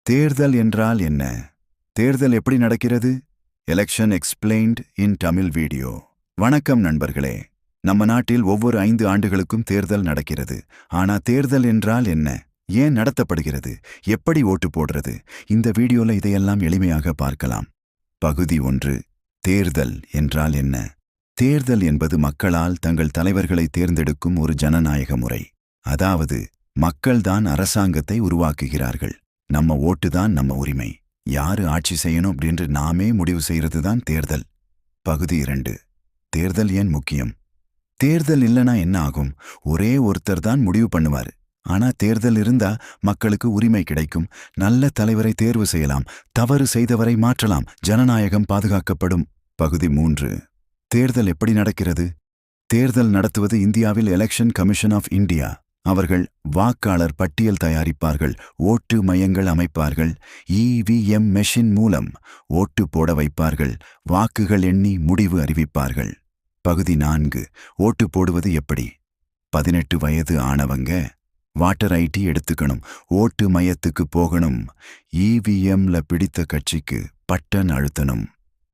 தேர்தல் என்றால் என்ன? தேர்தல் எப்படி நடக்கிறது? எலெக்ஷன் எக்ஸ்பிளைன்ட் இன் தமிழ் வீடியோ. வணக்கம் நண்பர்களே. நம்ம நாட்டில் ஒவ்வொரு 5 ஆண்டுகளுக்கும் தேர்தல் நடக்கிறது. ஆனா தேர்தல் என்றால் என்ன? ஏன் நடத்தப்படுகிறது? எப்படி ஓட்டு போடுறது? இந்த வீடியோல இதையெல்லாம் எளிமையாக பார்க்கலாம். பகுதி 1. தேர்தல் என்றால் என்ன? தேர்தல் என்பது மக்களால் தங்கள் தலைவர்களை தேர்ந்தெடுக்கும் ஒரு ஜனநாயக முறை. அதாவது மக்கள்தான் அரசாங்கத்தை உருவாக்குகிறார்கள். நம்ம ஓட்டுதான் நம்ம உரிமை. யாரு ஆட்சி செய்யணும் அப்படின்று நாமே முடிவு செய்யறது தான் தேர்தல். பகுதி 2. தேர்தல் ஏன் முக்கியம்? தேர்தல் இல்லைனா என்ன ஆகும்? ஒரே ஒருத்தர் தான் முடிவு பண்ணுவார். ஆனா தேர்தல் இருந்தா மக்களுக்கு உரிமை கிடைக்கும். நல்ல தலைவரை தேர்வு செய்யலாம். தவறு செய்தவரை மாற்றலாம். ஜனநாயகம் பாதுகாக்கப்படும். பகுதி 3. தேர்தல் எப்படி நடக்கிறது? தேர்தல் நடத்துவது இந்தியாவில் எலெக்ஷன் கமிஷன் ஆஃப் இந்தியா. அவர்கள் வாக்காளர் பட்டியல் தயாரிப்பார்கள், ஓட்டு மையங்கள் அமைப்பார்கள், EVM மெஷின் மூலம் ஓட்டு போட வைப்பார்கள், வாக்குகள் எண்ணி முடிவு அறிவிப்பார்கள். பகுதி 4. ஓட்டு போடுவது எப்படி? 18 வயது ஆனவங்க வாட்டர் ஐடி எடுத்துக்கணும், ஓட்டு மையத்துக்கு போகணும், EVMல பிடித்த கட்சிக்கு பட்டன் அழுத்தணும்.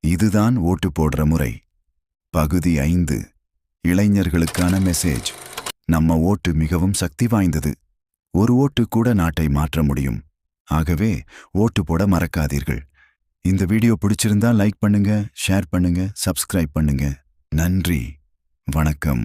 இதுதான் ஓட்டு போடுற முறை. பகுதி 5. இளைஞர்களுக்கான மெசேஜ். நம்ம ஓட்டு மிகவும் சக்தி வாய்ந்தது. ஒரு ஓட்டு கூட நாட்டை மாற்ற முடியும். ஆகவே ஓட்டு போட மறக்காதீர்கள். இந்த வீடியோ பிடிச்சிருந்தா லைக் பண்ணுங்க, ஷேர் பண்ணுங்க, சப்ஸ்கிரைப் பண்ணுங்க. நன்றி. வணக்கம்.